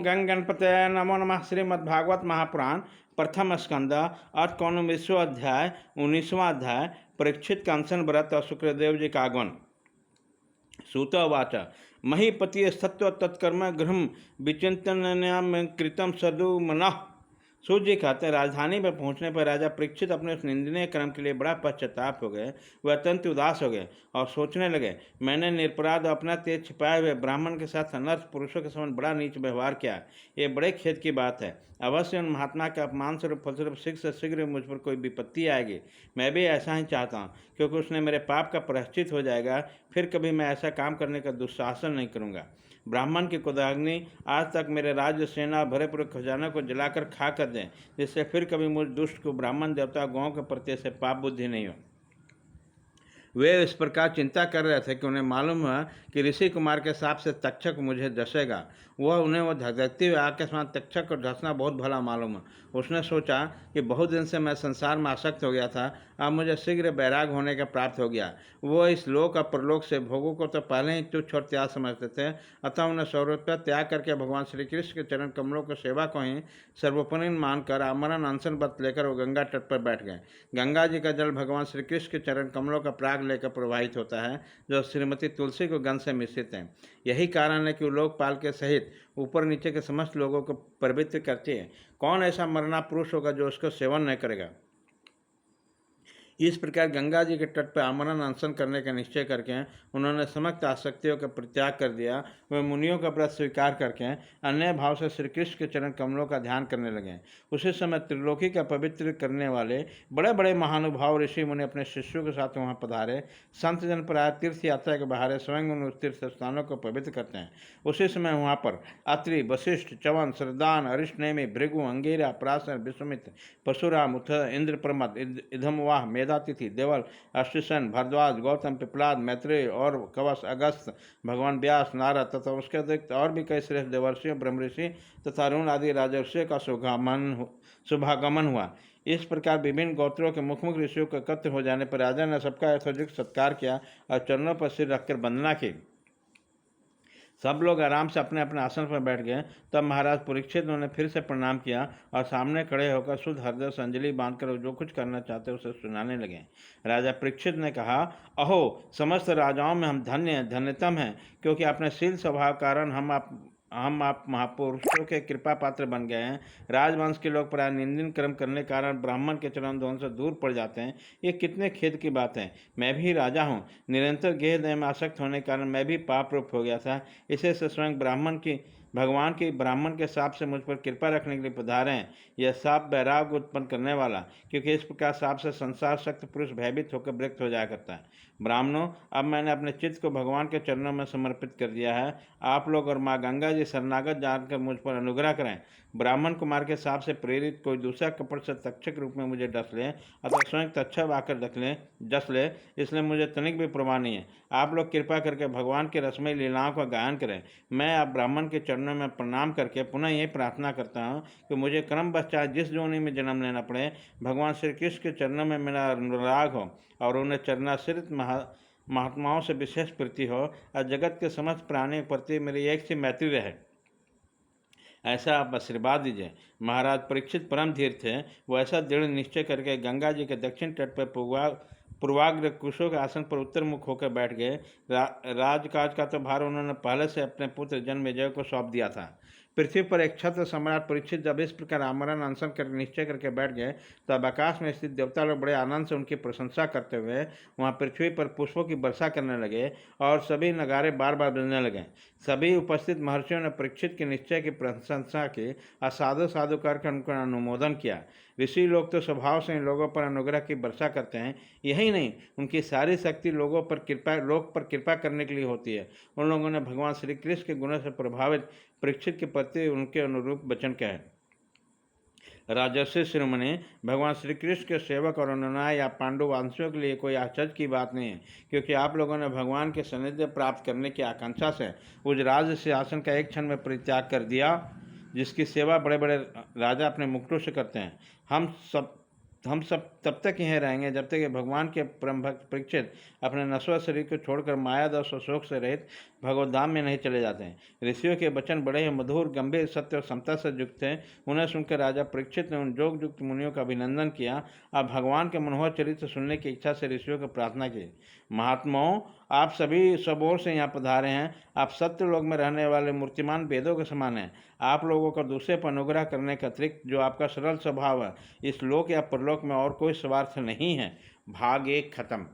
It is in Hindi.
गंग गणपतये नमो नमः। श्रीमद्भागवत महापुराण प्रथम स्कंद अथ कौनविंशो अध्याय 19वां अध्याय। परीक्षित का अनशन व्रत और शुक्रदेव जी का आगमन। सूत उवाच महीपति सत्व तत्कर्म गृह विचिंतन कृतम सदु मनः। सूर्य जी कहते हैं, राजधानी में पहुंचने पर राजा परीक्षित अपने उस निंदनीय कर्म के लिए बड़ा पश्चाताप हो गए। वह अत्यंत उदास हो गए और सोचने लगे, मैंने निरपराध अपना तेज छिपाए हुए ब्राह्मण के साथ अनर्थ पुरुषों के समान बड़ा नीच व्यवहार किया। ये बड़े खेद की बात है। अवश्य उन महात्मा के अपमान स्वरूप फलस्वरूप शीघ्र से शीघ्र मुझ पर कोई विपत्ति आएगी। मैं भी ऐसा ही चाहता हूँ, क्योंकि उसने मेरे पाप का प्रायश्चित हो जाएगा। फिर कभी मैं ऐसा काम करने का दुस्साहसन नहीं करूँगा। ब्राह्मण की कुदाग्नि आज तक मेरे राज्य सेना भरे पूरे खजाना को जलाकर खा कर दें, जिससे फिर कभी मुझ दुष्ट को ब्राह्मण देवता गौं के प्रति से पाप बुद्धि नहीं हो। वे इस प्रकार चिंता कर रहे थे कि उन्हें मालूम हुआ कि ऋषि कुमार के साप से तक्षक मुझे डसेगा। उन्हें वो धधकते हुए आग के समान तक्षक को डसना बहुत भला मालूम है। उसने सोचा कि बहुत दिन से मैं संसार में आसक्त हो गया था, अब मुझे शीघ्र बैराग होने का प्राप्त हो गया। वो इस लोक और परलोक से भोगों को तो पहले ही तुच्छ और त्याग समझते थे, अतः उन्हें सर्वोत्तर त्याग करके भगवान श्री कृष्ण के चरण कमलों की सेवा को ही सर्वोपरि मानकर आमरण अनशन व्रत लेकर वो गंगा तट पर बैठ गए। गंगा जी का जल भगवान श्री कृष्ण के चरण कमलों का प्राग लेकर प्रवाहित होता है, जो श्रीमती तुलसी को गंध से मिश्रित है। यही कारण है कि वो लोकपाल के सहित ऊपर नीचे के समस्त लोगों को पवित्र करती है। कौन ऐसा मरना पुरुष होगा जो उसका सेवन नहीं करेगा। इस प्रकार गंगा जी के तट पर आमरण अनशन करने का निश्चय करके उन्होंने समस्त आसक्तियों का परित्याग कर दिया। वे मुनियों का व्रत स्वीकार करके अन्य भाव से श्री कृष्ण के चरण कमलों का ध्यान करने लगे। उसी समय त्रिलोकी का पवित्र करने वाले बड़े बड़े महानुभाव ऋषि मुनि अपने शिष्यों के साथ वहाँ पधारे। संत जन प्राय तीर्थ यात्रा के बहारे स्वयं उन तीर्थ स्थानों को पवित्र करते हैं। उसी समय वहाँ पर अत्रि, वशिष्ठ, चवन, श्रद्धान, अरिष्टनेमि, भृगु, अंगिरा, पराशर, विश्वामित्र, परशुराम, उथ, इंद्र, प्रमद, इधमवाह, मेधातिथि, देवल, अश्विसन, भारद्वाज, गौतम, पिपलाद, मैत्रेय और कवश, अगस्त, भगवान व्यास, नारद तथा उसके अतिरिक्त और भी कई श्रेष्ठ देवर्षियों, ब्रह्मऋषि तथा अरुण आदि राजर्षियों का शुभागमन हुआ। इस प्रकार विभिन्न गोत्रों के मुख मुख ऋषियों के एकत्र हो जाने पर राजा ने सबका यथोचित सत्कार किया और चरणों पर सिर रखकर वंदना की। सब लोग आराम से अपने अपने आसन पर बैठ गए। तब महाराज परीक्षित ने फिर से प्रणाम किया और सामने खड़े होकर शुद्ध हृदय से अंजलि बांधकर जो कुछ करना चाहते उसे सुनाने लगे। राजा परीक्षित ने कहा, अहो, समस्त राजाओं में हम धन्यतम हैं, क्योंकि अपने शील स्वभाव कारण हम आप महापुरुषों के कृपा पात्र बन गए हैं। राजवंश के लोग प्राय निंदन कर्म करने के कारण ब्राह्मण के चरण धोन से दूर पड़ जाते हैं। ये कितने खेद की बात है। मैं भी राजा हूँ। निरंतर गेह देह में आसक्त होने के कारण मैं भी पाप रूप हो गया था। इसे से स्वयं भगवान की ब्राह्मण के साप से मुझ पर कृपा रखने के लिए पधारे हैं। यह साप वैराग उत्पन्न करने वाला, क्योंकि इस प्रकार साप से संसार शक्त पुरुष भयभीत होकर विरक्त हो जाया करता है। ब्राह्मणों, अब मैंने अपने चित्त को भगवान के चरणों में समर्पित कर दिया है। आप लोग और माँ गंगा जी शरणागत जानकर मुझ पर अनुग्रह करें। ब्राह्मण कुमार के साप से प्रेरित कोई दूसरा कपट से तक्षक रूप में मुझे डस ले अथवा स्वयं तक्षक आकर डस ले, इसलिए मुझे तनिक भी परवाह नहीं है। आप लोग कृपा करके भगवान के रसमयी लीलाओं का गायन करें। मैं आप ब्राह्मण के चरणों में प्रणाम करके पुनः यही प्रार्थना करता हूँ कि मुझे क्रमवश चाहे जिस योनि में जन्म लेना पड़े, भगवान श्री कृष्ण के चरणों में मेरा अनुराग हो और उन्हें चरणाश्रित महात्माओं से विशेष प्रीति हो और जगत के समस्त प्राणियों के प्रति मेरी एक सी मैत्री रहे। ऐसा आप आशीर्वाद दीजिए। महाराज परीक्षित परम धीर थे। वो ऐसा दृढ़ निश्चय करके गंगा जी के दक्षिण तट पर पूर्वाग्र कुशों के आसन पर उत्तर मुख होकर बैठ गए। राजकाज का तो भार उन्होंने पहले से अपने पुत्र जन्मेजय को सौंप दिया था। पृथ्वी पर एक छत्र सम्राट परीक्षित जब इस प्रकार आमरण अनशन कर निश्चय करके बैठ गए, तब आकाश में स्थित देवता लोग बड़े आनंद से उनकी प्रशंसा करते हुए वहाँ पृथ्वी पर पुष्पों की वर्षा करने लगे और सभी नगारे बार बार बजने लगे। सभी उपस्थित महर्षियों ने परीक्षित के निश्चय की प्रशंसा की और साधु साधु करके उनका अनुमोदन किया। ऋषि लोग तो स्वभाव से इन लोगों पर अनुग्रह की वर्षा करते हैं। यही नहीं, उनकी सारी शक्ति लोग पर कृपा करने के लिए होती है। उन लोगों ने भगवान श्री कृष्ण के गुणों से प्रभावित परीक्षित के प्रति उनके अनुरूप वचन कहे। राजर्षि शिरोमणि, भगवान श्री कृष्ण के सेवक और अनुयायी या पांडुवंशियों के लिए कोई आश्चर्य की बात नहीं है, क्योंकि आप लोगों ने भगवान के सानिध्य प्राप्त करने की आकांक्षा से उस राज्य सिंहासन का एक क्षण में परित्याग कर दिया, जिसकी सेवा बड़े बड़े राजा अपने मुकुटों से करते हैं। हम सब तब तक यहीं रहेंगे जब तक कि भगवान के परम भक्त परीक्षित अपने नश्वर शरीर को छोड़कर माया दोष और शोक से रहित भगवद्धाम में नहीं चले जाते हैं। ऋषियों के वचन बड़े ही मधुर, गंभीर, सत्य और समता से युक्त थे। उन्हें सुनकर राजा परीक्षित ने उन योग युक्त मुनियों का अभिनंदन किया। अब भगवान के मनोहर चरित्र सुनने की इच्छा से ऋषियों को प्रार्थना की, महात्माओं, आप सभी सब ओर से यहाँ पधारे हैं। आप सत्य लोक में रहने वाले मूर्तिमान वेदों के समान हैं। आप लोगों का दूसरे पर अनुग्रह करने का अतिरिक्त जो आपका सरल स्वभाव है, इस लोक या परलोक में और कोई स्वार्थ नहीं है। भाग 1 खत्म।